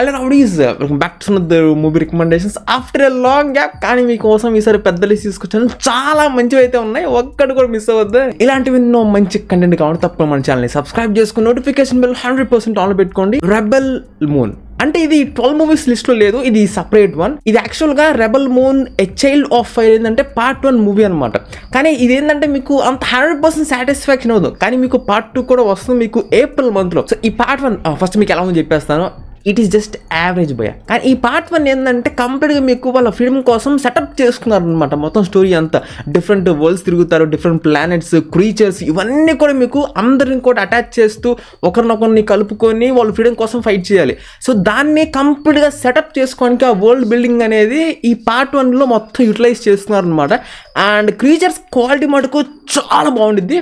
Hello rowdies, welcome back to the movie recommendations after a long gap. కానీ మీకోసం ఈసారి పెద్ద లిస్ట్ తీసుకొచ్చాను. చాలా మంచివి అయితే ఉన్నాయి, ఒక్కటి కూడా మిస్ అవ్వద్దు. ఇలాంటివి ఎన్నో మంచి కంటెంట్ కావాలి తప్ప మన ఛానల్ని సబ్స్క్రైబ్ చేసుకుని నోటిఫికేషన్ బిల్ 100% ఆన్ పెట్టుకోండి. రెబెల్ మూన్ అంటే ఇది 12 మూవీస్ లిస్ట్ లో లేదు, ఇది సపరేట్ వన్. ఇది యాక్చువల్ గా rebel moon a child of fire ఏంటంటే పార్ట్ 1 మూవీ అనమాట. కానీ ఇది ఏంటంటే మీకు అంత 100% సాటిస్ఫాక్షన్ అవ్వదు, కానీ మీకు పార్ట్ 2 కూడా వస్తుంది మీకు ఏప్రిల్ మంత్ లో. సో ఈ పార్ట్ 1 ఫస్ట్ మీకు ఎలా ఉందో చెప్పేస్తాను. ఇట్ ఈస్ జస్ట్ యావరేజ్ భయ. కానీ ఈ పార్ట్ 1 ఏంటంటే కంప్లీట్గా మీకు వాళ్ళ ఫిల్మ్ కోసం సెటప్ చేసుకున్నారు అనమాట. మొత్తం స్టోరీ అంతా డిఫరెంట్ వరల్డ్స్ తిరుగుతారు, డిఫరెంట్ ప్లానెట్స్, క్రీచర్స్, ఇవన్నీ కూడా మీకు అందరిని కూడా అటాచ్ చేస్తూ ఒకరినొకరిని కలుపుకొని వాళ్ళ ఫ్రీడమ్ కోసం ఫైట్ చేయాలి. సో దాన్ని కంప్లీట్గా సెటప్ చేసుకోవడానికి ఆ వరల్డ్ బిల్డింగ్ అనేది ఈ పార్ట్ 1లో మొత్తం యూటిలైజ్ చేస్తున్నారు అనమాట. అండ్ క్రీచర్స్ క్వాలిటీ మటుకు చాలా బాగుంటుంది.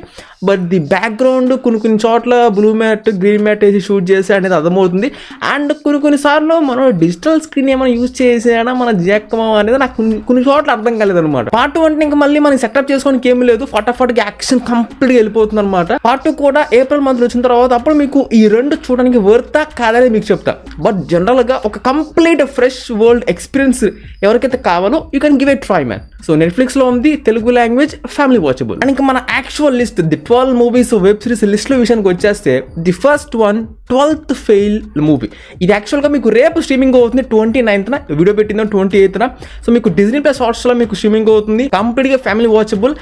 బట్ ది బ్యాక్గ్రౌండ్ కొన్ని చోట్ల బ్లూ మ్యాట్, గ్రీన్ మ్యాట్ వేసి షూట్ చేసి అనేది అర్థమవుతుంది. అండ్ కొన్నిసార్లు మనం డిజిటల్ స్క్రీన్ ఏమైనా యూజ్ చేసేనా మన జెక్కమా అనేది నాకు కొన్ని చోట్ల అర్థం కాలేదు అనమాట. పార్ట్ 1 అంటే ఇంకా మళ్ళీ మనం సెటప్ చేసుకోవడానికి ఏమి లేదు, ఫటాఫట్గా యాక్షన్ కంప్లీట్గా వెళ్ళిపోతుంది అనమాట. పార్ట్ 2 కూడా ఏప్రిల్ మంత్ వచ్చిన తర్వాత అప్పుడు మీకు ఈ రెండు చూడడానికి వర్తా కాదని మీకు చెప్తా. బట్ జనరల్గా ఒక కంప్లీట్ ఫ్రెష్ వరల్డ్ ఎక్స్పీరియన్స్ ఎవరికైతే కావాలో you can give a try man. So నెట్ఫ్లిక్స్లో ఉంది, Telugu language, family watchable. And ఇంకా మన actual list the 12 movies web series లిస్ట్లో విషయానికి వచ్చేస్తే the first one 12th fail movie. ఇది యాక్చువల్గా మీకు రేపు స్ట్రీమింగ్ అవుతుంది 29th, వీడియో పెట్టిందో 28th. సో మీకు డిజ్నీ ప్లస్ హాట్స్టార్లో మీకు స్ట్రీమింగ్ అవుతుంది, కంప్లీట్గా ఫ్యామిలీ వాచబుల్.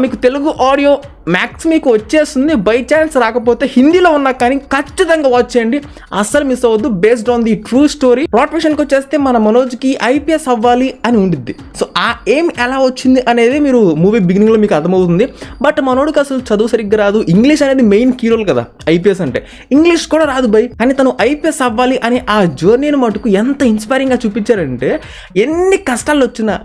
మీకు తెలుగు ఆడియో మ్యాక్స్ మీకు వచ్చేస్తుంది. బై ఛాన్స్ రాకపోతే హిందీలో ఉన్నా కానీ ఖచ్చితంగా వాచ్ చేయండి, అస్సలు మిస్ అవ్వద్దు. Based on the true story. Plot విషయానికి వచ్చేస్తే మన మనోజ్కి IPS అవ్వాలి అని ఉండిద్ది. సో ఆ ఏం ఎలా వచ్చింది అనేది మీరు మూవీ బిగినింగ్లో మీకు అర్థమవుతుంది. బట్ మనోడికి అసలు చదువు సరిగ్గా రాదు, ఇంగ్లీష్ అనేది మెయిన్ కీ రోల్ కదా IPS అంటే, ఇంగ్లీష్ కూడా రాదు బై. కానీ తను IPS అవ్వాలి అని ఆ జర్నీని మటుకు ఎంత ఇన్స్పైరింగ్గా చూపించారంటే, ఎన్ని కష్టాలు వచ్చినా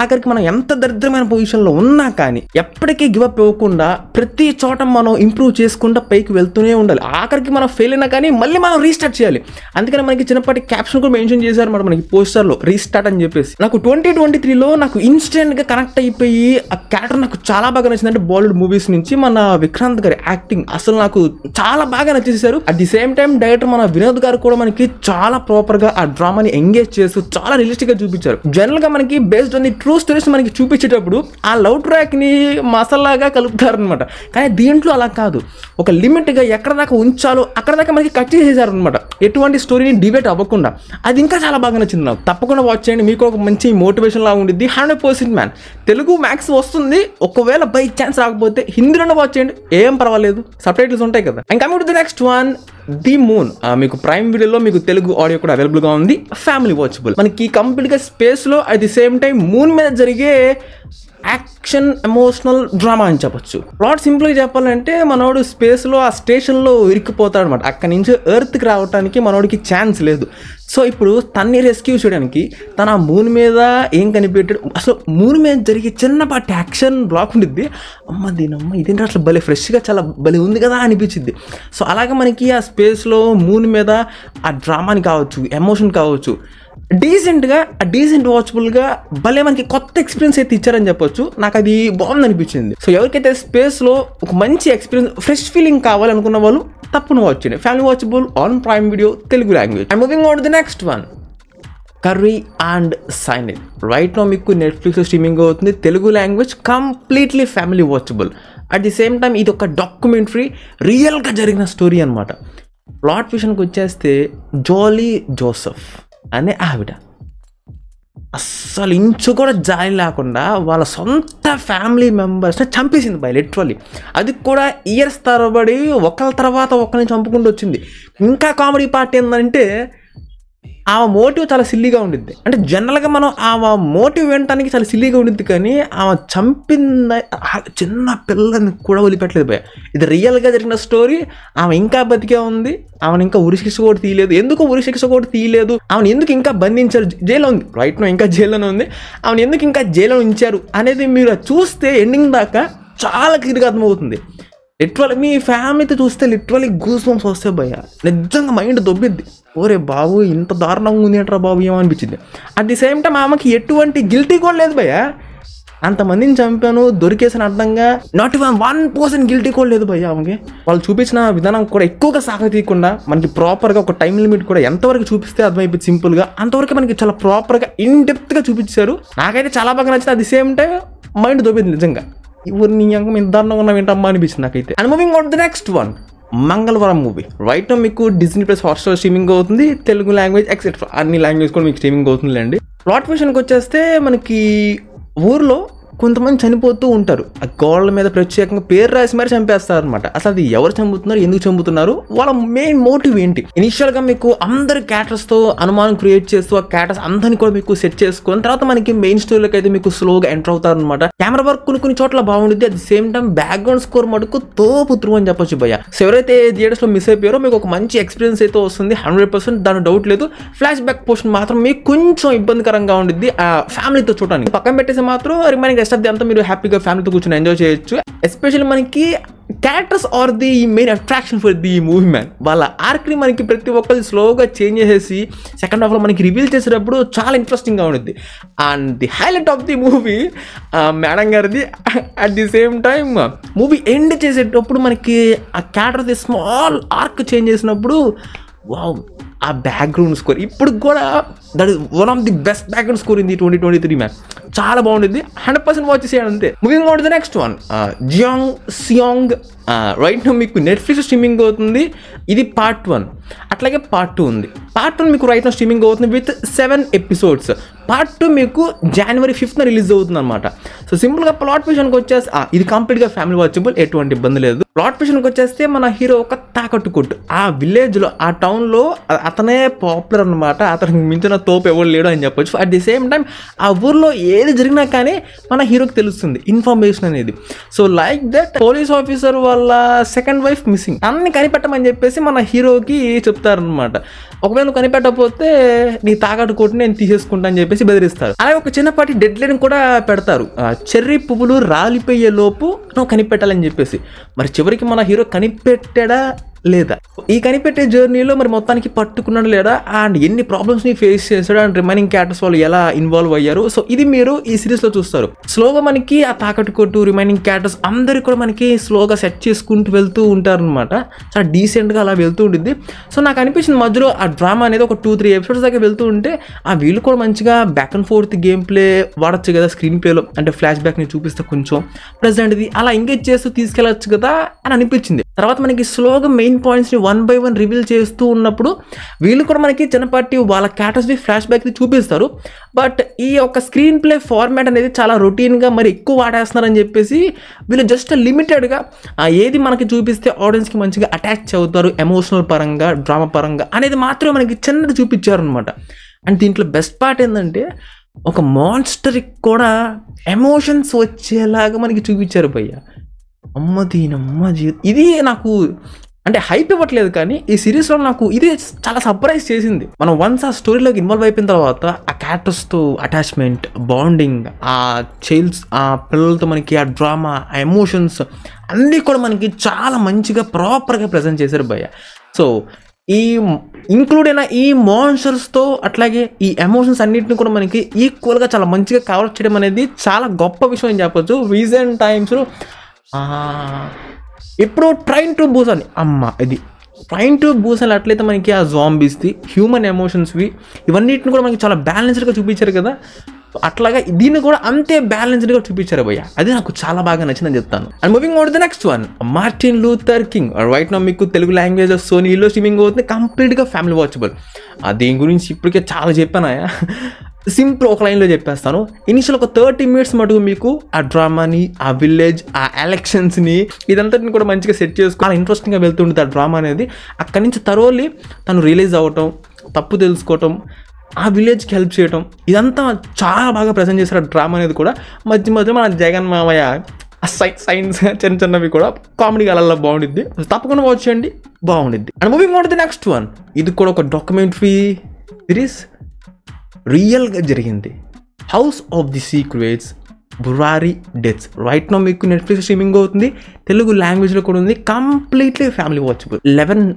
ఆఖరికి మనం ఎంత దరిద్రమైన పొజిషన్లో ఉన్నా కానీ ఎప్పటికీ గివప్ ఇవ్వకుండా ప్రతి చోట మనం ఇంప్రూవ్ చేసుకుంటూ పైకి వెళ్తూనే ఉండాలి. ఆఖరికి మనం ఫెయిల్ అయినా కానీ మళ్ళీ మనం రీస్టార్ట్ చేయాలి. అందుకని మనకి చిన్నపాటి క్యాప్షన్ కూడా మెన్షన్ చేశారు మనకి పోస్టర్లో, రీస్టార్ట్ అని చెప్పేసి. నాకు 2023లో నాకు ఇన్స్టెంట్గా కనెక్ట్ అయిపోయి ఆ క్యారెక్టర్ నాకు చాలా బాగా నచ్చింది. అంటే బాలీవుడ్ మూవీస్ నుంచి మన విక్రాంత్ గారి యాక్టింగ్ అసలు నాకు చాలా బాగా నచ్చేసారు. At the same time director మన వినోద్ గారు కూడా మనకి చాలా ప్రాపర్గా ఆ డ్రామాని ఎంగేజ్ చేస్తూ చాలా రియలిస్టిక్గా చూపించారు. జనరల్గా మనకి based on the true stories మనకి చూపించేటప్పుడు ఆ లవ్ ట్రాక్ని మసాలాగా కలుపుతారనమాట. కానీ దీంట్లో అలా కాదు, ఒక లిమిట్గా ఎక్కడ దాకా ఉంచాలో అక్కడ దాకా మనకి కట్ చేసేసారు అనమాట, ఎటువంటి స్టోరీని డిబేట్ అవ్వకుండా. అది ఇంకా చాలా బాగా నచ్చింది నాకు. తప్పకుండా వాచ్ చేయండి, మీకు ఒక మంచి మోటివేషన్ లాగా ఉండిద్ది. 100% మ్యాన్. తెలుగు మ్యాక్స్ వస్తుంది, ఒకవేళ బై ఛాన్స్ రాకపోతే హిందీలోనే వాచ్ చేయండి, ఏం పర్వాలేదు, సబ్ టైటిల్స్ ఉంటాయి కదా. And coming to the next one, the moon. మీకు ప్రైమ్ వీడియోలో మీకు తెలుగు ఆడియో కూడా అవైలబుల్గా ఉంది, ఫ్యామిలీ వాచబుల్. మనకి కంప్లీట్గా స్పేస్లో at the same time moon మీద జరిగే యాక్షన్ ఎమోషనల్ డ్రామా అని చెప్పొచ్చు. ప్లాట్ సింపుల్గా చెప్పాలంటే మనోడు స్పేస్లో ఆ స్టేషన్లో ఇరికిపోతాడు అనమాట. అక్కడి నుంచి ఎర్త్కి రావడానికి మనోడికి ఛాన్స్ లేదు. సో ఇప్పుడు తన్ని రెస్క్యూ చేయడానికి తన మూన్ మీద ఏం కనిపెట్టాడు, అసలు మూన్ మీద జరిగే చిన్నపాటి యాక్షన్ బ్లాక్ ఉండిద్ది. అమ్మ దీనమ్మ ఇదేంటి అసలు భలే ఫ్రెష్గా చాలా భలే ఉంది కదా అనిపించింది. సో అలాగే మనకి ఆ స్పేస్లో మూన్ మీద ఆ డ్రామాని కావచ్చు, ఎమోషన్ కావచ్చు, డీసెంట్ వాచబుల్గా భలే మనకి కొత్త ఎక్స్పీరియన్స్ అయితే ఇచ్చారని చెప్పొచ్చు. నాకు అది బాగుంది అనిపించింది. సో ఎవరికైతే స్పేస్లో ఒక మంచి ఎక్స్పీరియన్స్, ఫ్రెష్ ఫీలింగ్ కావాలనుకున్న వాళ్ళు తప్పకుండా వాచ్ చేయండి. Family watchable on prime video, Telugu language. And moving on to the next one, curry and cyanide. Right now మీకు నెట్ఫ్లిక్స్లో స్ట్రీమింగ్ అవుతుంది, Telugu language, completely family watchable. At the same time ఇది ఒక documentary, రియల్గా జరిగిన స్టోరీ అనమాట. ప్లాట్ విషయానికి వచ్చేస్తే జోలీ జోసెఫ్ అనే ఆవిడ అస్సలు ఇంచు కూడా జాలి లేకుండా వాళ్ళ సొంత ఫ్యామిలీ మెంబర్స్ని చంపేసింది బై లిటరల్లీ. అది కూడా ఇయర్స్ తరబడి ఒకరి తర్వాత ఒకరిని చంపుకుంటూ వచ్చింది. ఇంకా కామెడీ పార్ట్ ఏంటంటే ఆమె మోటివ్ చాలా సిల్లీగా ఉండిద్ది. అంటే జనరల్గా మనం ఆమె మోటివ్ వినటానికి చాలా సిల్లీగా ఉండిద్ది, కానీ ఆమె చంపిన చిన్న పిల్లని కూడా వదిలిపెట్టలేదు భయ. ఇది రియల్గా జరిగిన స్టోరీ. ఆమె ఇంకా బతికే ఉంది, ఆమెను ఇంకా ఉరిశిక్ష కూడా తీయలేదు. ఎందుకు ఉరిశిక్ష కూడా తీయలేదు, ఆమెను ఎందుకు ఇంకా బంధించారు, జైల్లో ఉంది రైట్ నో, ఇంకా జైల్లోనే ఉంది, ఆమెను ఎందుకు ఇంకా జైల్లో ఉంచారు అనేది మీరు చూస్తే ఎండింగ్ దాకా చాలా క్లియర్గా అర్థమవుతుంది. లిటరల్లీ మీ ఫ్యామిలీతో చూస్తే లిటరల్లీ గూస్ బంప్స్ వస్తే భయ, నిజంగా మైండ్ దొబ్బిద్ది. ఓరే బాబు ఇంత దారుణంగా ఉంది అంటారా బాబు ఏమనిపించింది. అట్ ది సేమ్ టైం ఆమెకి ఎటువంటి గిల్టీ కూడా లేదు భయ. అంతమందిని చంపాను, దొరికేసిన అర్థంగా నాట్ ఈవెన్ 1% గిల్టీ కూడా లేదు భయ్య ఆమెకి. వాళ్ళు చూపించిన విధానం కూడా ఎక్కువగా సాగతీయకుండా మనకి ప్రాపర్గా ఒక టైం లిమిట్ కూడా ఎంతవరకు చూపిస్తే అర్థమైపోయింది సింపుల్గా, అంతవరకు మనకి చాలా ప్రాపర్గా ఇన్ డెప్త్గా చూపించారు. నాకైతే చాలా బాగా నచ్చింది. At the same time mind దొబ్బింది నిజంగా. నీ అంకం ఇంత దారుణంగా ఉన్నావు ఏంటమ్మా అనిపించింది నాకైతే. And moving on the next one, Mangalavaaram movie. Right now మీకు Disney+ హాట్స్టార్ స్ట్రీమింగ్ అవుతుంది, తెలుగు లాంగ్వేజ్ ఎక్సెట్రా అన్ని లాంగ్వేజ్ కూడా మీకు స్ట్రీమింగ్ అవుతుందిలేండి. ప్లాట్ విషయానికి వచ్చేస్తే మనకి ఊర్లో కొంతమంది చనిపోతూ ఉంటారు. ఆ గోడల మీద ప్రత్యేకంగా పేరు రాసి మరి చంపేస్తారు అనమాట. అసలు అది ఎవరు చంపుతున్నారు, ఎందుకు చంపుతున్నారు, వాళ్ళ మెయిన్ మోటివ్ ఏంటి. ఇనిషియల్గా మీకు అందరు క్యారెక్టర్స్తో అనుమానం క్రియేట్ చేస్తూ ఆ క్యారెక్టర్స్ అందరినీ కూడా మీకు సెట్ చేసుకొని తర్వాత మనకి మెయిన్ స్టోరీలోకి అయితే మీకు స్లోగా ఎంటర్ అవుతారు అనమాట. కెమెరా వర్క్ కొన్ని చోట్ల బాగుంటుంది. At the same time background score మటుకు తోపుత్రు అని చెప్పొచ్చు భయ్య. సో ఎవరైతే థియేటర్స్లో మిస్ అయిపోయారో మీకు ఒక మంచి ఎక్స్పీరియన్స్ అయితే వస్తుంది 100%, దాని డౌట్ లేదు. ఫ్లాష్ బ్యాక్ పోర్షన్ మాత్రం మీకు కొంచెం ఇబ్బందికరంగా ఉంటుంది ఆ ఫ్యామిలీతో చూడడానికి. పక్కన పెట్టేసి మాత్రం రిమైనింగ్ రెస్ట్ ఆఫ్ ది అంతా మీరు హ్యాపీగా ఫ్యామిలీతో కూర్చొని ఎంజాయ్ చేయొచ్చు. ఎస్పెషల్లీ మనకి characters are the main attraction for the movie man. వాళ్ళ ఆర్క్ని మనకి ప్రతి ఒక్కరు స్లోగా చేంజ్ చేసేసి సెకండ్ హాఫ్లో మనకి రివీల్ చేసేటప్పుడు చాలా ఇంట్రెస్టింగ్గా ఉంటుంది. And the highlight of the movie madam గారిది. At the same time movie end చేసేటప్పుడు మనకి ఆ character the small arc change చేసినప్పుడు వావ్, ఆ బ్యాక్గ్రౌండ్ స్కోర్ ఇప్పుడు కూడా that is one of the best background score in the 2023 man. చాలా బాగుంటుంది, 100% వాచ్ చేయాలి అంతే. Moving on to the next one, జియాంగ్ సియాంగ్. రైట్ నౌ మీకు నెట్ఫ్లిక్స్ స్ట్రీమింగ్ అవుతుంది. ఇది పార్ట్ 1, అట్లాగే పార్ట్ 2 ఉంది. పార్ట్ 1 మీకు రైట్ నౌ స్ట్రీమింగ్ అవుతుంది విత్ 7 ఎపిసోడ్స్. పార్ట్ 2 మీకు January 5th రిలీజ్ అవుతుంది అనమాట. సో సింపుల్గా ప్లాట్ విషయానికి వచ్చేసి ఇది కంప్లీట్గా ఫ్యామిలీ వాచబుల్, ఎటువంటి ఇబ్బంది లేదు. ప్లాట్ విషయానికి వచ్చేస్తే మన హీరో ఒక తాకట్టు కొట్టు. ఆ విలేజ్లో ఆ టౌన్లో అతనే పాపులర్ అనమాట. అతనికి మించిన తోపు ఎవరు లేడు అని చెప్పొచ్చు. అట్ ది సేమ్ టైం ఆ ఊర్లో ఏది జరిగినా కానీ మన హీరోకి తెలుస్తుంది ఇన్ఫర్మేషన్ అనేది. So like that police officer వాళ్ళ సెకండ్ వైఫ్ మిస్సింగ్, అన్ని కనిపెట్టమని చెప్పేసి మన హీరోకి చెప్తారనమాట. ఒకవేళ నువ్వు కనిపెట్టకపోతే నీ తాకట్టు కొట్టి నేను తీసేసుకుంటా అని చెప్పేసి బెదిరిస్తారు. అలాగే ఒక చిన్నపాటి డెడ్ లైన్ కూడా పెడతారు, చెర్రీ పువ్వులు రాలిపోయే లోపు నువ్వు కనిపెట్టాలని చెప్పేసి. మరి చివరికి మన హీరో కనిపెట్టాడా లేదా, ఈ కనిపెట్టే జర్నీలో మరి మొత్తానికి పట్టుకున్నాడు లేదా, అండ్ ఎన్ని ప్రాబ్లమ్స్ని ఫేస్ చేశాడు, అండ్ రిమైనింగ్ క్యారెక్టర్స్ వాళ్ళు ఎలా ఇన్వాల్వ్ అయ్యారు. సో ఇది మీరు ఈ సిరీస్లో చూస్తారు. స్లోగా మనకి ఆ తాకట్టు కొట్టు రిమైనింగ్ క్యారెక్టర్స్ అందరికీ కూడా మనకి స్లోగా సెట్ చేసుకుంటూ వెళ్తూ ఉంటారనమాట. చాలా డీసెంట్గా అలా వెళ్తూ ఉంటుంది. సో నాకు అనిపించింది మధ్యలో ఆ డ్రామా అనేది ఒక 2-3 ఎపిసోడ్స్ దాకా వెళ్తూ ఉంటే ఆ వీళ్ళు కూడా మంచిగా back and fourth game play వాడచ్చు కదా స్క్రీన్ ప్లేలో, అంటే ఫ్లాష్ బ్యాక్ని చూపిస్తే కొంచెం ప్రెజెంట్ది అలా ఎంగేజ్ చేస్తూ తీసుకెళ్ళచ్చు కదా అని అనిపించింది. తర్వాత మనకి స్లోగా మెయిన్ పాయింట్స్ని 1 by 1 రివీల్ చేస్తూ ఉన్నప్పుడు వీళ్ళు కూడా మనకి చిన్నపాటి వాళ్ళ క్యారెక్టర్స్ని ఫ్లాష్ బ్యాక్ని చూపిస్తారు. బట్ ఈ యొక్క స్క్రీన్ ప్లే ఫార్మాట్ అనేది చాలా రొటీన్గా మరి ఎక్కువ వాడేస్తున్నారని చెప్పేసి వీళ్ళు జస్ట్ లిమిటెడ్గా ఏది మనకి చూపిస్తే ఆడియన్స్కి మంచిగా అటాచ్ అవుతారు ఎమోషనల్ పరంగా డ్రామా పరంగా అనేది మాత్రమే మనకి చిన్నది చూపించారు అనమాట. అండ్ దీంట్లో బెస్ట్ పార్ట్ ఏంటంటే ఒక మాన్స్టర్కి కూడా ఎమోషన్స్ వచ్చేలాగా మనకి చూపించారు భయ్య. అమ్మ దీనమ్మ జీవితం, ఇది నాకు అంటే హైప్ ఇవ్వట్లేదు కానీ ఈ సిరీస్లో నాకు ఇది చాలా సర్ప్రైజ్ చేసింది. మనం వన్స్ ఆ స్టోరీలోకి ఇన్వాల్వ్ అయిపోయిన తర్వాత ఆ క్యారెక్టర్స్తో అటాచ్మెంట్, బాండింగ్, ఆ చైల్డ్స్, ఆ పిల్లలతో మనకి ఆ డ్రామా, ఆ ఎమోషన్స్ అన్నీ కూడా మనకి చాలా మంచిగా ప్రాపర్గా ప్రజెంట్ చేశారు భయ్య. సో ఈ ఇంక్లూడ్ అయిన ఈ మాన్స్టర్స్తో అట్లాగే ఈ ఎమోషన్స్ అన్నింటిని కూడా మనకి ఈక్వల్గా చాలా మంచిగా కవర్ చేయడం అనేది చాలా గొప్ప విషయం అని చెప్పొచ్చు. రీసెంట్ టైమ్స్లో ఇప్పుడు ట్రైన్ టు బూసాన్, ఇది ట్రైన్ టు బూసాన్ అట్లయితే మనకి ఆ జాంబీస్ది, హ్యూమన్ ఎమోషన్స్వి ఇవన్నిటిని కూడా మనకి చాలా బ్యాలెన్స్డ్గా చూపించారు కదా, అట్లాగా దీన్ని కూడా అంతే బ్యాలెన్స్డ్గా చూపించారు భయ్య. అది నాకు చాలా బాగా నచ్చిందని చెప్తాను. And moving on to the next one, Martin Luther king. Right now మీకు తెలుగు లాంగ్వేజ్ సోనీలో స్ట్రీమింగ్ అవుతుంది, కంప్లీట్గా ఫ్యామిలీ వాచబుల్. దీని గురించి ఇప్పటికే చాలా చెప్పాను, సింపుల్ ఒక లైన్లో చెప్పేస్తాను. ఇనిషియల్ ఒక 30 minutes మటుకు మీకు ఆ డ్రామాని, ఆ విలేజ్, ఆ ఎలక్షన్స్ని ఇదంతా కూడా మంచిగా సెట్ చేసుకుని చాలా ఇంట్రెస్టింగ్గా వెళ్తుంటుంది ఆ డ్రామా అనేది. అక్కడి నుంచి తరోలి తను రియలైజ్ అవ్వటం, తప్పు తెలుసుకోవటం, ఆ విలేజ్కి హెల్ప్ చేయటం, ఇదంతా చాలా బాగా ప్రజెంట్ చేశారు ఆ డ్రామా అనేది కూడా. మధ్య మధ్య మన జగన్ మామయ్య సైన్స్ చిన్నవి కూడా కామెడీగా అలా బాగుండిద్ది. తప్పకుండా వాచ్ చేయండి, బాగుండిద్ది. And moving on to the next one, ఇది కూడా ఒక డాక్యుమెంటరీ సిరీస్, రియల్గా జరిగింది. House of the secrets, Burari deaths. Right now మీకు నెట్ఫ్లిక్స్ స్ట్రీమింగ్ అవుతుంది, తెలుగు లాంగ్వేజ్లో కూడా ఉంది, కంప్లీట్లీ ఫ్యామిలీ వాచబుల్.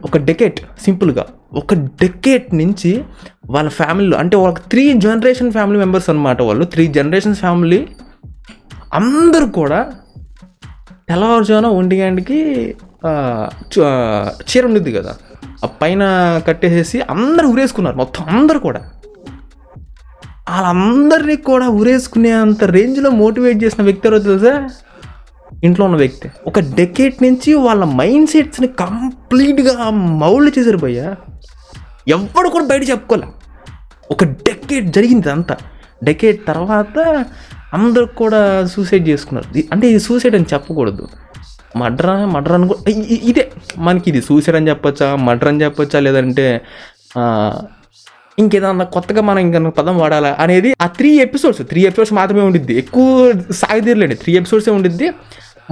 ఒక డెకేట్, సింపుల్గా ఒక డెకేట్ నుంచి వాళ్ళ ఫ్యామిలీలో అంటే వాళ్ళకి 3 generation ఫ్యామిలీ మెంబర్స్ అనమాట. వాళ్ళు 3 generations ఫ్యామిలీ అందరూ కూడా తెల్లవారుజామున 1 గంటకి చీర ఉండిద్ది కదా, ఆ పైన కట్టేసేసి అందరూ ఉరేసుకున్నారు. మొత్తం అందరూ కూడా వాళ్ళందరినీ కూడా ఉరేసుకునే అంత రేంజ్లో మోటివేట్ చేసిన వ్యక్తి ఎవరో తెలుసా? ఇంట్లో ఉన్న వ్యక్తి. ఒక డెకేడ్ నుంచి వాళ్ళ మైండ్ సెట్స్ని కంప్లీట్గా మౌల్డ్ చేశారు భయ్య. ఎవడు కూడా బయట చెప్పుకోలే. ఒక డెకేడ్ జరిగింది అంతా. డెకేడ్ తర్వాత అందరూ కూడా సూసైడ్ చేసుకున్నారు. అంటే ఇది సూసైడ్ అని చెప్పకూడదు, మర్డర్ అని కూడా ఇదే మనకి. ఇది సూసైడ్ అని చెప్పొచ్చా, మర్డర్ అని చెప్పొచ్చా, లేదంటే ఇంకేదన్నా కొత్తగా మనం ఇంకా పదం వాడాలా అనేది ఆ 3 ఎపిసోడ్స్ మాత్రమే ఉండిద్ది. ఎక్కువ సాగదీరలేండి, 3 ఎపిసోడ్సే ఉండిద్ది.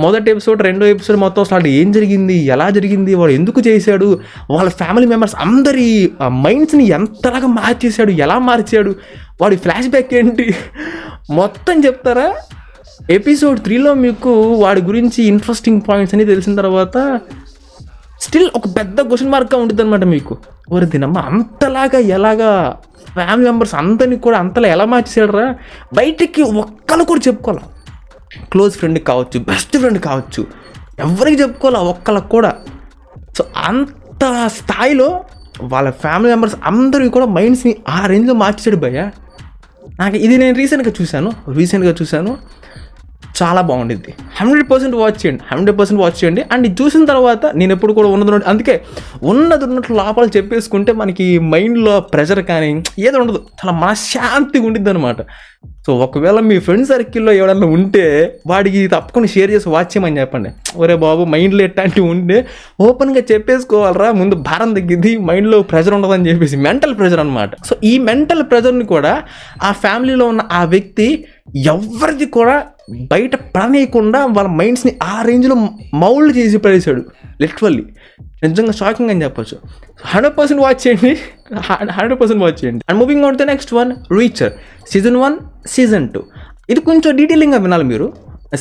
మొదటి ఎపిసోడ్, రెండో ఎపిసోడ్ మొత్తం అసలు ఏం జరిగింది, ఎలా జరిగింది, వాడు ఎందుకు చేశాడు, వాళ్ళ ఫ్యామిలీ మెంబర్స్ అందరి మైండ్స్ని ఎంతలాగా మార్చేశాడు, ఎలా మార్చాడు, వాడి ఫ్లాష్ బ్యాక్ ఏంటి మొత్తం చెప్తారా. ఎపిసోడ్ 3లో మీకు వాడి గురించి ఇంట్రెస్టింగ్ పాయింట్స్ అని తెలిసిన తర్వాత స్టిల్ ఒక పెద్ద క్వశ్చన్ మార్క్గా ఉంటుంది అనమాట మీకు. ఓరి దినమ్మ, అంతలాగా ఎలాగా ఫ్యామిలీ మెంబర్స్ అందరినీ కూడా అంతలా ఎలా మార్చేసాడరా, బయటికి ఒక్కరు కూడా చెప్పుకోవాలి. క్లోజ్ ఫ్రెండ్ కావచ్చు, బెస్ట్ ఫ్రెండ్ కావచ్చు, ఎవరికి చెప్పుకోవాలి ఒక్కళ్ళకి కూడా. సో అంత స్థాయిలో వాళ్ళ ఫ్యామిలీ మెంబర్స్ అందరికీ కూడా మైండ్స్ని ఆ రేంజ్లో మార్చేసాడు భయ్య. నాకు ఇది నేను రీసెంట్గా చూశాను. చాలా బాగుండిద్ది. 100% వాచ్ చేయండి. అండ్ ఇది చూసిన తర్వాత నేను ఎప్పుడు కూడా అందుకే ఉన్నట్టు లోపల చెప్పేసుకుంటే మనకి మైండ్లో ప్రెషర్ కానీ ఏదో ఉండదు, చాలా మనశ్శాంతిగా ఉండిద్ది అనమాట. సో ఒకవేళ మీ ఫ్రెండ్ సర్కిల్లో ఎవడన్నా ఉంటే వాడికి తప్పకుండా షేర్ చేసి వాచ్ చేయమని చెప్పండి. ఒరే బాబు, మైండ్లో ఎట్లాంటివి ఉంటే ఓపెన్గా చెప్పేసుకోవాలరా, ముందు భారం తగ్గిద్ది, మైండ్లో ప్రెషర్ ఉండదని చెప్పేసి. మెంటల్ ప్రెషర్ అనమాట. సో ఈ మెంటల్ ప్రెషర్ని కూడా ఆ ఫ్యామిలీలో ఉన్న ఆ వ్యక్తి ఎవరిది కూడా బయట పడనీయకుండా వాళ్ళ మైండ్స్ని ఆ రేంజ్లో మౌల్డ్ చేసి పడేశాడు. లిటరల్లీ నిజంగా షాకింగ్ అని చెప్పొచ్చు. 100% వాచ్ చేయండి. And moving on to the next one, Reacher season 1, season 2. ఇది కొంచెం డీటెయిలింగ్గా వినాలి మీరు.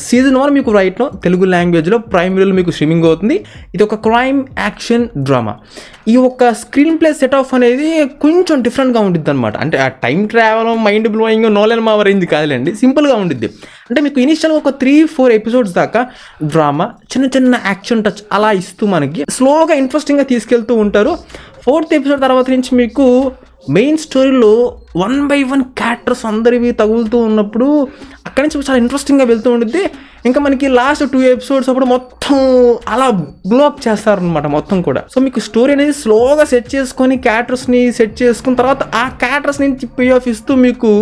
సీజన్ 1 మీకు రైట్లో తెలుగు లాంగ్వేజ్లో ప్రైమ్ వీడియోలో మీకు స్ట్రీమింగ్ అవుతుంది. ఇది ఒక క్రైమ్ యాక్షన్ డ్రామా. ఈ ఒక స్క్రీన్ ప్లే సెట్ ఆఫ్ అనేది కొంచెం డిఫరెంట్గా ఉంటుంది అనమాట. అంటే ఆ time travel, mind blowing, Nolen మా రేంజ్ కాదులేండి, సింపుల్గా ఉండిద్ది. అంటే మీకు ఇనిషియల్గా ఒక 3-4 ఎపిసోడ్స్ దాకా డ్రామా, చిన్న యాక్షన్ టచ్ అలా ఇస్తూ మనకి స్లోగా ఇంట్రెస్టింగ్గా తీసుకెళ్తూ ఉంటారు. 4th ఎపిసోడ్ తర్వాత నుంచి మీకు మెయిన్ స్టోరీలో 1 by 1 క్యారెక్టర్స్ అందరివి తగులుతూ ఉన్నప్పుడు అక్కడి నుంచి చాలా ఇంట్రెస్టింగ్గా వెళ్తూ ఉంటుంది. ఇంకా మనకి లాస్ట్ 2 ఎపిసోడ్స్ అప్పుడు మొత్తం అలా బ్లోఅప్ చేస్తారనమాట మొత్తం కూడా. సో మీకు స్టోరీ అనేది స్లోగా సెట్ చేసుకొని క్యారెక్టర్స్ని సెట్ చేసుకున్న తర్వాత ఆ క్యారెక్టర్స్ నుంచి పే ఆఫ్ ఇస్తూ మీకు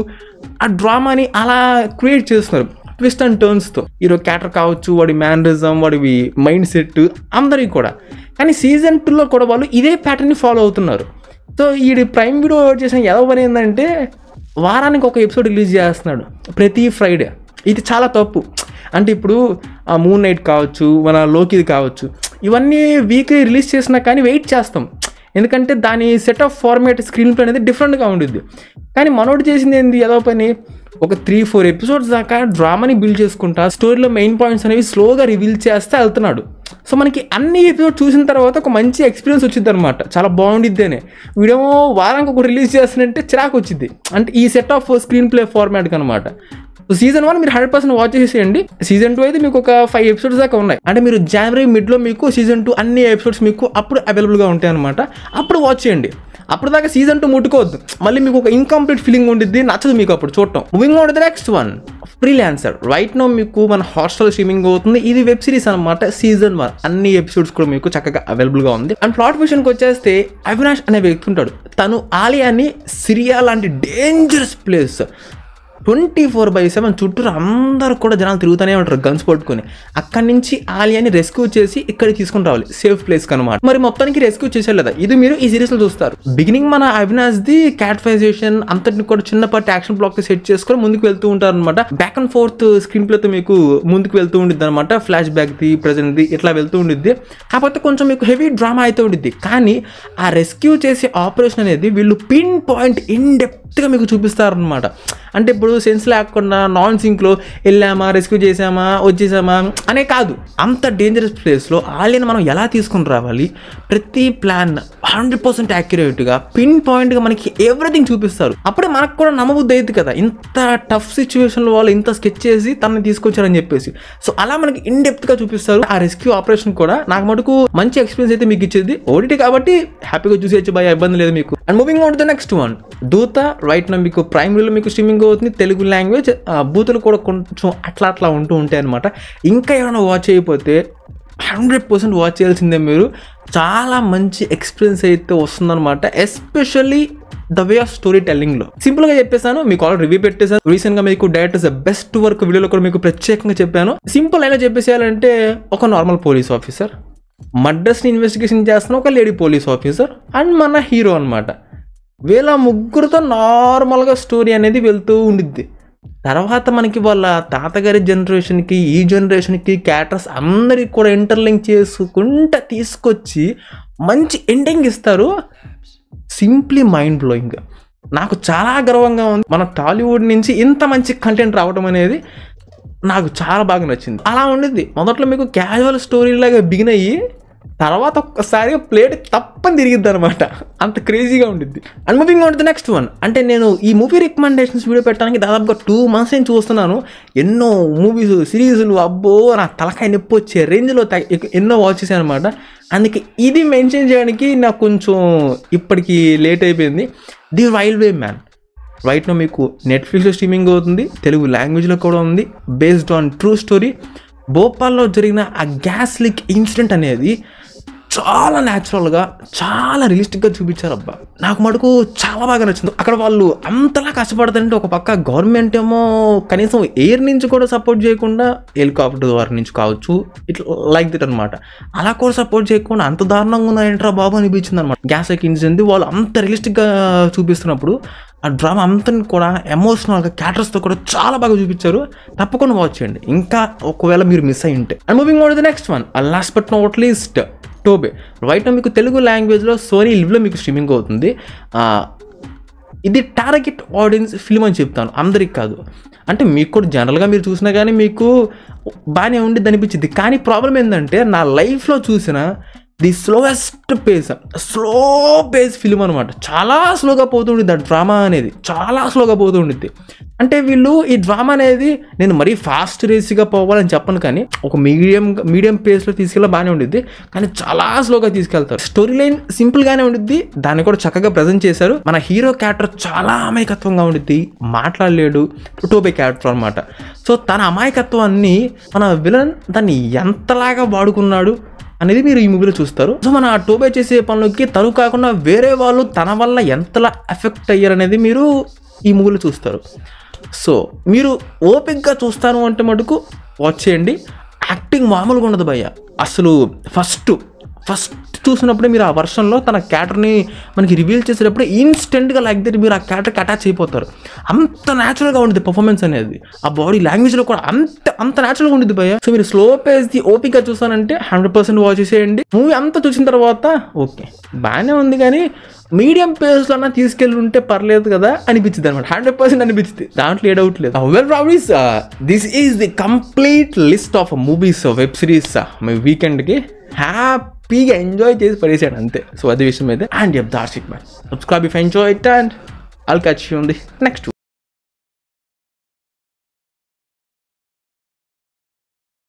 ఆ డ్రామాని అలా క్రియేట్ చేస్తున్నారు ట్విస్ట్ అండ్ టర్న్స్తో. ఈరోజు క్యారెక్టర్ కావచ్చు, వాడి మ్యానరిజం, వాడి మైండ్ సెట్ అందరికీ కూడా. కానీ సీజన్ 2లో కూడా వాళ్ళు ఇదే ప్యాటర్న్ని ఫాలో అవుతున్నారు. సో ఈ ప్రైమ్ వీడియో చేసిన ఎలా పని ఏంటంటే వారానికి ఒక ఎపిసోడ్ రిలీజ్ చేస్తున్నాడు ప్రతి ఫ్రైడే. ఇది చాలా తప్పు. అంటే ఇప్పుడు ఆ మూన్ నైట్ కావచ్చు, మన లోకిది కావచ్చు, ఇవన్నీ వీక్లీ రిలీజ్ చేసినా కానీ వెయిట్ చేస్తాం, ఎందుకంటే దాని set of format screen play అనేది డిఫరెంట్గా ఉంటుంది. కానీ మనోడు చేసింది ఏంది, ఏదో పని ఒక 3-4 ఎపిసోడ్స్ దాకా డ్రామాని బిల్డ్ చేసుకుంటా స్టోరీలో మెయిన్ పాయింట్స్ అనేవి స్లోగా రివీల్ చేస్తే వెళ్తున్నాడు. సో మనకి అన్ని ఎపిసోడ్ చూసిన తర్వాత ఒక మంచి ఎక్స్పీరియన్స్ వచ్చింది అనమాట, చాలా బాగుండిద్దేనే. వీడేమో వారానికి ఒక రిలీజ్ చేస్తానంటే చిరాకు వచ్చింది, అంటే ఈ సెట్ ఆఫ్ స్క్రీన్ ప్లే ఫార్మాట్కి అనమాట. సో సీజన్ 1 మీరు 100% వాచ్ చేసేయండి. సీజన్ 2 అయితే మీకు ఒక 5 ఎపిసోడ్స్ దాకా ఉన్నాయి. అంటే మీరు జనవరి మిడ్లో మీకు సీజన్ 2 అన్ని ఎపిసోడ్స్ మీకు అప్పుడు అవైలబుల్గా ఉంటాయి అనమాట. అప్పుడు వాచ్ చేయండి. అప్పుడు దాకా సీజన్ 2 ముట్టుకోవద్దు, మళ్ళీ మీకు ఒక ఇన్కంప్లీట్ ఫీలింగ్ ఉండిద్ది, నచ్చదు మీకు అప్పుడు చూడటం. Moving on to the next one, freelancer. Right now మీకు మన హాట్స్టార్ స్ట్రీమింగ్ అవుతుంది. ఇది వెబ్ సిరీస్ అనమాట. సీజన్ 1 అన్ని ఎపిసోడ్స్ కూడా మీకు చక్కగా అవైలబుల్గా ఉంది. అండ్ ప్లాట్ విషయానికి వచ్చేస్తే అవినాష్ అనే వ్యక్తి ఉంటాడు. తను ఆలియాని సిరియా లాంటి డేంజరస్ ప్లేస్ 24/7 చుట్టూ అందరూ కూడా జనాలు తిరుగుతూనే ఉంటారు గన్స్ పట్టుకొని. అక్కడి నుంచి ఆలియాని రెస్క్యూ చేసి ఇక్కడికి తీసుకుని రావాలి సేఫ్ ప్లేస్కి అనమాట. మరి మొత్తానికి రెస్క్యూ చేసేది లేదా, ఇది మీరు ఈ సిరీస్లో చూస్తారు. బిగినింగ్ మన అవినాష్ది క్యాటఫైజేషన్ అంతటిని కూడా చిన్నపాటి యాక్షన్ బ్లాక్ సెట్ చేసుకొని ముందుకు వెళ్తూ ఉంటారు అనమాట. బ్యాక్ అండ్ ఫోర్త్ స్క్రీన్ ప్లేతో మీకు ముందుకు వెళ్తూ ఉంటుంది అనమాట. ఫ్లాష్ బ్యాక్ది, ప్రజెంట్ది ఇట్లా వెళ్తూ ఉండిద్ది. కాకపోతే కొంచెం మీకు హెవీ డ్రామా అయితే ఉండిద్ది. కానీ ఆ రెస్క్యూ చేసే ఆపరేషన్ అనేది వీళ్ళు పిన్ పాయింట్ ఇన్ డెప్త్గా మీకు చూపిస్తారనమాట. అంటే ఇప్పుడు సెన్స్ లేకుండా నాన్ సింక్లో వెళ్ళామా, రెస్క్యూ చేసామా, వచ్చేసామా అనే కాదు. అంత డేంజరస్ ప్లేస్లో వాళ్ళని మనం ఎలా తీసుకుని రావాలి, ప్రతి ప్లాన్ 100% యాక్యురేట్గా పిన్ పాయింట్గా మనకి ఎవ్రీథింగ్ చూపిస్తారు. అప్పుడే మనకు కూడా నమ్మబుద్ధి అయింది కదా, ఇంత టఫ్ సిచ్యువేషన్లో వాళ్ళు ఇంత స్కెచ్ చేసి తనని తీసుకొచ్చారని చెప్పేసి. సో అలా మనకి ఇన్ డెప్త్గా చూపిస్తారు. ఆ రెస్క్యూ ఆపరేషన్ కూడా నాకు మటుకు మంచి ఎక్స్పీరియన్స్ అయితే మీకు ఇచ్చేది. ఓటీటీ కాబట్టి హ్యాపీగా చూసేయచ్చు భయ, ఇబ్బంది లేదు మీకు. And moving on to the next one, దూత. రైట్ నా మీకు ప్రైమరీలో మీకు స్ట్రీమింగ్ అవుతుంది, తెలుగు లాంగ్వేజ్. బూతులు కూడా కొంచెం అట్లా ఉంటూ ఉంటాయి అనమాట. ఇంకా ఏమైనా వాచ్ అయిపోతే 100% వాచ్ చేయాల్సిందే మీరు. చాలా మంచి ఎక్స్పీరియన్స్ అయితే వస్తుందన్నమాట, especially the way of story టెల్లింగ్లో. సింపుల్గా చెప్పేసాను, మీకు ఆల్రెడీ రివ్యూ పెట్టేసాను. రీసెంట్గా మీకు డైరెక్టర్స్ బెస్ట్ వర్క్ వీడియోలో కూడా మీకు ప్రత్యేకంగా చెప్పాను. సింపుల్ అయినా చెప్పేసేయాలంటే, ఒక నార్మల్ పోలీస్ ఆఫీసర్ మర్డర్స్ని ఇన్వెస్టిగేషన్ చేస్తున్న ఒక లేడీ పోలీస్ ఆఫీసర్ అండ్ మన హీరో అనమాట. వీళ్ళ ముగ్గురుతో నార్మల్గా స్టోరీ అనేది వెళ్తూ ఉండిద్ది. తర్వాత మనకి వాళ్ళ తాతగారి జనరేషన్కి ఈ జనరేషన్కి క్యారెక్టర్స్ అందరికి కూడా ఇంటర్లింక్ చేసుకుంటూ తీసుకొచ్చి మంచి ఎండింగ్ ఇస్తారు. Simply mind blowing. నాకు చాలా గర్వంగా ఉంది, మన టాలీవుడ్ నుంచి ఇంత మంచి కంటెంట్ రావడం అనేది నాకు చాలా బాగా నచ్చింది. అలా ఉండిద్ది. మొదట్లో మీకు క్యాజువల్ స్టోరీ లాగా బిగిన్ అయ్యి తర్వాత ఒక్కసారి ప్లేట్ తప్పని తిరిగిద్ది అనమాట, అంత క్రేజీగా ఉండిద్ది. And moving on to the next one, అంటే నేను ఈ మూవీ రికమెండేషన్స్ వీడియో పెట్టడానికి దాదాపుగా 2 months నుంచి చూస్తున్నాను. ఎన్నో మూవీస్, సిరీస్లు, అబ్బో నా తలకాయ నొప్పి వచ్చే రేంజ్లో ఎన్నో వాచ్ చేశాను అనమాట. అందుకే ఇది మెన్షన్ చేయడానికి నాకు కొంచెం ఇప్పటికి లేట్ అయిపోయింది. The railway man. Right now మీకు నెట్ఫ్లిక్స్లో స్ట్రీమింగ్ అవుతుంది, తెలుగు లాంగ్వేజ్లో కూడా ఉంది. Based on true story. భోపాల్లో జరిగిన ఆ గ్యాస్ లీక్ ఇన్సిడెంట్ అనేది చాలా న్యాచురల్గా, చాలా రియలిస్టిక్గా చూపించారు. అబ్బా నాకు మటుకు చాలా బాగా నచ్చింది. అక్కడ వాళ్ళు అంతలా కష్టపడతారంటే, ఒక పక్క గవర్నమెంట్ ఏమో కనీసం ఎయిర్ నుంచి కూడా సపోర్ట్ చేయకుండా, హెలికాప్టర్ ద్వారా నుంచి కావచ్చు, ఇట్లా లైక్ దిట్ అనమాట, అలా కూడా సపోర్ట్ చేయకుండా అంత దారుణంగా ఉన్నాయంటారా బాబు అనిపించింది అనమాట. గ్యాస్ లీక్ ఇన్సిడెంట్ వాళ్ళు అంత రియలిస్టిక్గా చూపిస్తున్నప్పుడు ఆ డ్రామా అంతని కూడా ఎమోషనల్గా క్యారెక్టర్స్తో కూడా చాలా బాగా చూపించారు. తప్పకుండా వాచ్ చేయండి, ఇంకా ఒకవేళ మీరు మిస్ అయ్యి ఉంటే. And moving on to the next one, last but not least, టోబే. Right మీకు తెలుగు లాంగ్వేజ్లో సోనీ లివ్లో మీకు స్ట్రీమింగ్ అవుతుంది. ఇది టార్గెట్ ఆడియన్స్ ఫిల్మ్ అని చెప్తాను, అందరికి కాదు. అంటే మీకు కూడా జనరల్గా మీరు చూసినా కానీ మీకు బాగానే ఉండిద్ది అనిపించింది. కానీ ప్రాబ్లం ఏంటంటే, నా లైఫ్లో చూసిన the slowest slow pace film అనమాట. చాలా స్లోగా పోతుండిద్ది ఆ డ్రామా అనేది, చాలా స్లోగా పోతుండిద్ది. అంటే వీళ్ళు ఈ డ్రామా అనేది, నేను మరీ ఫాస్ట్ రేస్గా పోవాలని చెప్పను, కానీ ఒక మీడియం పేస్లో తీసుకెళ్ళి బాగానే ఉండిద్ది, కానీ చాలా స్లోగా తీసుకెళ్తారు. స్టోరీ లైన్ సింపుల్గానే ఉండిద్ది, దాన్ని కూడా చక్కగా ప్రజెంట్ చేశారు. మన హీరో క్యారెక్టర్ చాలా అమాయకత్వంగా ఉండిద్ది, మాట్లాడలేడు, టోబే క్యారెక్టర్ అనమాట. సో తన అమాయకత్వాన్ని మన విలన్ దాన్ని ఎంతలాగా వాడుకున్నాడు అనేది మీరు ఈ మూవీలో చూస్తారు. సో మన టోబే చేసే పనులకి తను కాకుండా వేరే వాళ్ళు తన వల్ల ఎంతలా ఎఫెక్ట్ అయ్యారనేది మీరు ఈ మూవీలో చూస్తారు. సో మీరు ఓపిక్గా చూస్తాను అంటే మటుకు వాచ్ చేయండి. యాక్టింగ్ మామూలుగా ఉండదు భయ్య. అసలు ఫస్ట్ చూసినప్పుడే మీరు ఆ వర్షన్లో తన క్యారెక్టర్ని మనకి రివీల్ చేసేటప్పుడు ఇన్స్టెంట్గా లైక్ దట్ మీరు ఆ క్యారెక్టర్కి అటాచ్ అయిపోతారు. అంత న్యాచురల్గా ఉంటుంది పర్ఫార్మెన్స్ అనేది, ఆ బాడీ లాంగ్వేజ్లో కూడా అంత న్యాచురల్గా ఉంటుంది భయ్య. సో మీరు స్లో పేస్ది ఓపిక్గా చూసానంటే 100% వాచ్ చేసేయండి. మూవీ అంతా చూసిన తర్వాత ఓకే బాగానే ఉంది, కానీ మీడియం పేస్లో అన్నా తీసుకెళ్ళి ఉంటే పర్లేదు కదా అనిపించింది అనమాట. 100% అనిపించింది, దాంట్లో ఏ డౌట్ లేదు. వెల్ ప్రాబ్లీస్, this is the complete list of movies, web series మీ వీకెండ్కి హ్యాపీగా ఎంజాయ్ చేసి పడేసాడు అంతే. సో అది విషయం అయితే. And that's it man. Subscribe if enjoy it, and I'll catch you on the next one.